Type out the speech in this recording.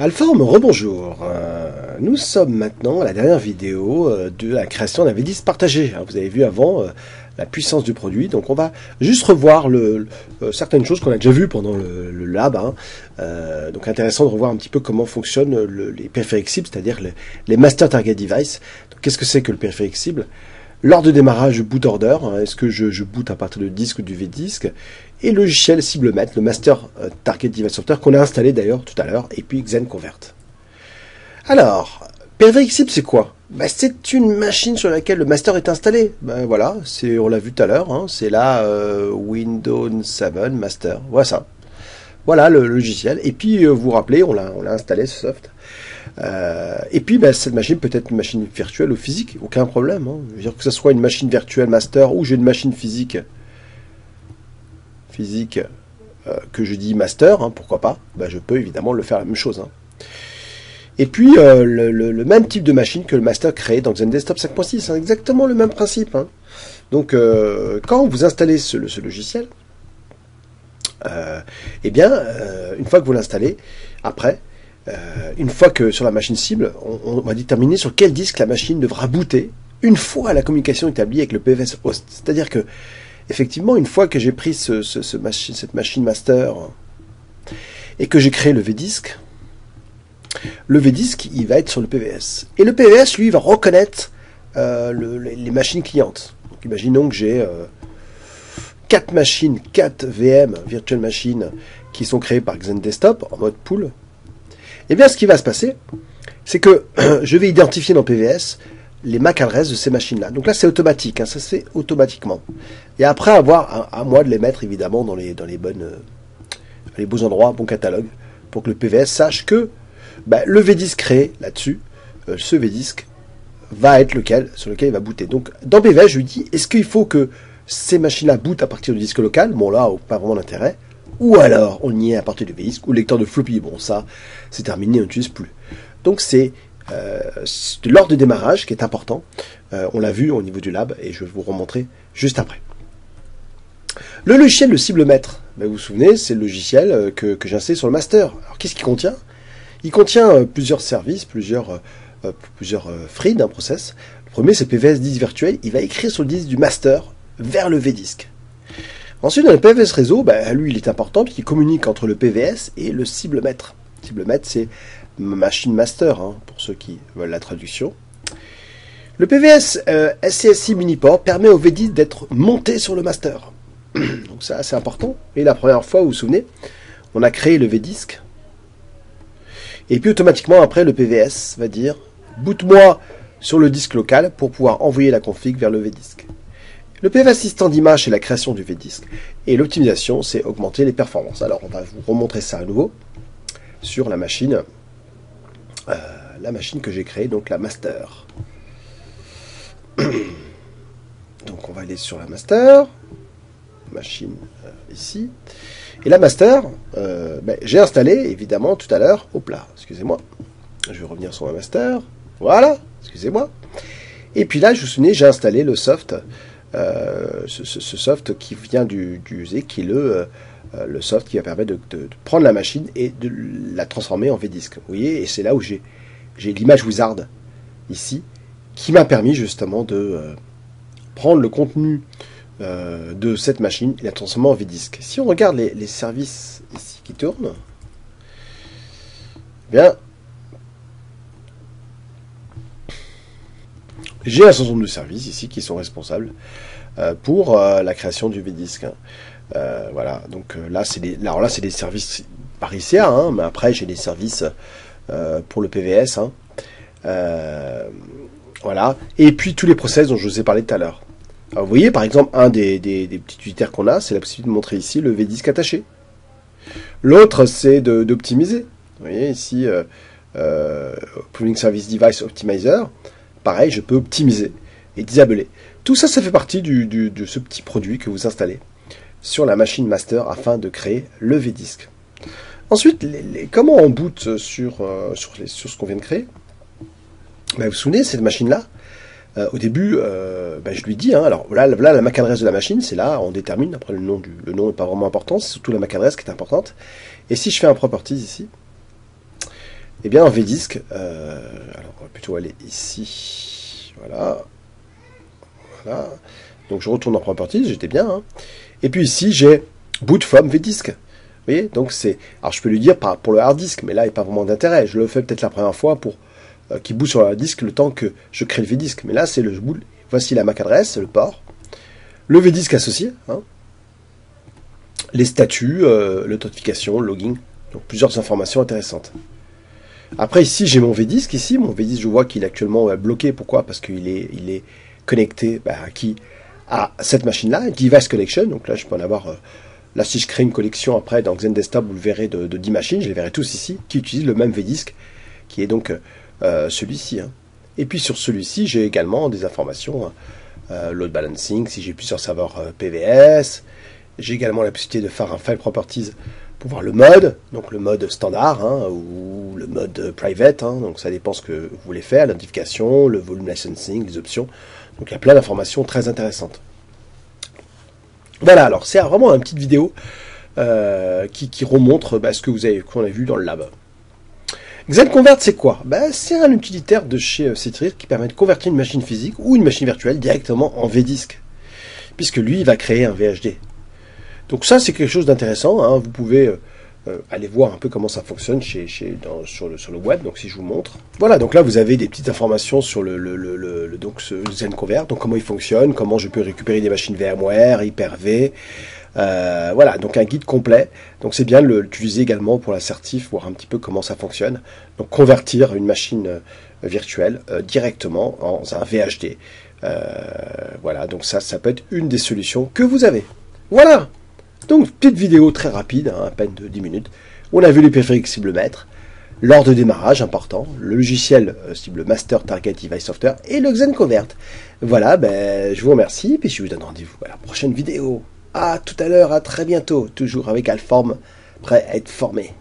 Alforme, rebonjour. Nous sommes maintenant à la dernière vidéo de la création d'un V10 partagé. Vous avez vu avant la puissance du produit, donc on va juste revoir certaines choses qu'on a déjà vues pendant le lab. Donc intéressant de revoir un petit peu comment fonctionnent les périphériques cibles, c'est-à-dire les Master Target Device. Qu'est-ce que c'est que le périphérique cible? Lors de démarrage boot order, est-ce que je boot à partir de disque ou du V-Disque? Et le logiciel CibleMet, le Master Target Device Software, qu'on a installé d'ailleurs tout à l'heure, et puis XenConvert. Alors, périphérique cible, c'est quoi? C'est une machine sur laquelle le master est installé. Voilà, on l'a vu tout à l'heure, c'est là Windows 7 Master. Voilà ça. Voilà le logiciel. Et puis, vous vous rappelez, on l'a installé, ce soft. Et puis cette machine peut être une machine virtuelle ou physique, aucun problème. Je veux dire que ce soit une machine virtuelle master ou j'ai une machine physique que je dis master, pourquoi pas, je peux évidemment le faire la même chose. Et puis le même type de machine que le master créé dans XenDesktop 5.6, exactement le même principe. Donc quand vous installez ce logiciel, une fois que vous l'installez, après, une fois que sur la machine cible, on va déterminer sur quel disque la machine devra booter une fois la communication établie avec le PVS host. C'est-à-dire que, effectivement, une fois que j'ai pris cette machine master et que j'ai créé le V-Disque, il va être sur le PVS. Et le PVS, lui, il va reconnaître les machines clientes. Donc, imaginons que j'ai 4 machines, 4 VM, Virtual Machines, qui sont créées par XenDesktop en mode pool. Eh bien, ce qui va se passer, c'est que je vais identifier dans PVS les MAC adresses de ces machines-là. Donc là, c'est automatique, ça se fait automatiquement. Et après, avoir à moi de les mettre, évidemment, dans les beaux endroits, bon catalogue, pour que le PVS sache que le V-Disque créé là-dessus, ce V-Disque, va être sur lequel il va booter. Donc, dans PVS, je lui dis, est-ce qu'il faut que ces machines-là bootent à partir du disque local? Bon, là, pas vraiment d'intérêt. Ou alors, on y est à partir du V-Disque ou lecteur de floppy. Bon, ça, c'est terminé, on n'utilise plus. Donc, c'est l'ordre de démarrage qui est important. On l'a vu au niveau du lab et je vais vous remontrer juste après. Le logiciel, le CibleMètre, vous vous souvenez, c'est le logiciel que j'ai installé sur le master. Alors, qu'est-ce qu'il contient? Il contient plusieurs services, plusieurs free d'un process. Le premier, c'est PVS 10 virtuel. Il va écrire sur le disque du master vers le V-Disque. Ensuite, dans le PVS réseau, lui, il est important puisqu'il communique entre le PVS et le CibleMètre. CibleMètre, c'est machine master, pour ceux qui veulent la traduction. Le PVS SCSI Miniport permet au V-Disque d'être monté sur le master. Donc ça, c'est important. Et la première fois, vous vous souvenez, on a créé le V-Disque. Et puis automatiquement, après, le PVS va dire « boot-moi sur le disque local pour pouvoir envoyer la config vers le V-Disque ». Le PV assistant d'image, c'est la création du V-Disque. Et l'optimisation, c'est augmenter les performances. Alors, on va vous remontrer ça à nouveau sur la machine que j'ai créée, donc la master. Donc, on va aller sur la master, machine ici. Et la master, j'ai installé, évidemment, tout à l'heure, hop là, excusez-moi, je vais revenir sur ma master, voilà, excusez-moi. Et puis là, je vous souvenez, j'ai installé le soft, ce soft qui vient du Z, qui est le soft qui va permettre de prendre la machine et de la transformer en V-Disque. Vous voyez, et c'est là où j'ai l'image wizard ici, qui m'a permis justement de prendre le contenu de cette machine et la transformer en V-Disque. Si on regarde les services ici qui tournent, bien, j'ai un certain nombre de services ici qui sont responsables pour la création du V-Disque. Voilà, donc là c'est des services par ICA, mais après j'ai des services pour le PVS. Voilà, et puis tous les process dont je vous ai parlé tout à l'heure. Alors, vous voyez par exemple un des petits utilitaires qu'on a, c'est la possibilité de montrer ici le V-Disque attaché. L'autre c'est d'optimiser. Vous voyez ici Pooling Service Device Optimizer. Pareil, je peux optimiser et disabler. Tout ça, ça fait partie de ce petit produit que vous installez sur la machine master afin de créer le V-Disque. Ensuite, comment on boot sur ce qu'on vient de créer? Vous vous souvenez, cette machine-là, au début, je lui dis, alors là, la MAC adresse de la machine, c'est là, on détermine, après le nom n'est pas vraiment important, c'est surtout la MAC adresse qui est importante. Et si je fais un properties ici, Eh bien, en VDisk, alors on va plutôt aller ici. Voilà. Voilà. Donc je retourne en Properties, j'étais bien. Hein. Et puis ici, j'ai Boot from VDisk. Vous voyez, donc c'est. Alors je peux lui dire pour le hard disk, mais là, il n'y a pas vraiment d'intérêt. Je le fais peut-être la première fois pour qu'il boot sur le hard disk le temps que je crée le VDisk. Mais là, c'est le boot. Voici la MAC adresse, le port. Le VDisk associé. Hein. Les statuts, l'authentification, le logging. Donc plusieurs informations intéressantes. Après ici, j'ai mon VDisk. Ici, mon VDisk, je vois qu'il est actuellement bloqué. Pourquoi? Parce qu'il est connecté à cette machine-là, Device Connection. Donc là, je peux en avoir... là, si je crée une collection après dans Xen Desktop, vous le verrez de 10 machines, je les verrai tous ici, qui utilisent le même VDisk, qui est donc celui-ci. Hein. Et puis sur celui-ci, j'ai également des informations, load balancing, si j'ai plusieurs serveurs PVS. J'ai également la possibilité de faire un file properties pour voir le mode, donc le mode standard, hein, ou le mode private, hein, donc ça dépend ce que vous voulez faire, l'identification, le volume licensing, les options. Donc il y a plein d'informations très intéressantes. Voilà, alors c'est vraiment une petite vidéo qui remontre ce qu'on a vu dans le lab. XenConvert, c'est quoi? C'est un utilitaire de chez Citrix qui permet de convertir une machine physique ou une machine virtuelle directement en VDisk, puisque lui, il va créer un VHD. Donc ça, c'est quelque chose d'intéressant. Hein. Vous pouvez aller voir un peu comment ça fonctionne sur le web. Donc si je vous montre. Voilà, donc là, vous avez des petites informations sur donc ce XenConvert. Donc comment il fonctionne, comment je peux récupérer des machines VMware, Hyper-V. Voilà, donc un guide complet. Donc c'est bien de l'utiliser également pour l'assertif, voir un petit peu comment ça fonctionne. Donc convertir une machine virtuelle directement en un VHD. Voilà, donc ça peut être une des solutions que vous avez. Voilà. Donc, petite vidéo très rapide, hein, à peine de 10 minutes, où on a vu les périphériques cible maître, l'ordre de démarrage important, le logiciel cible master target device software et le XenConvert. Voilà, je vous remercie, puis je vous donne rendez-vous à la prochaine vidéo. À tout à l'heure, à très bientôt, toujours avec Alform, prêt à être formé.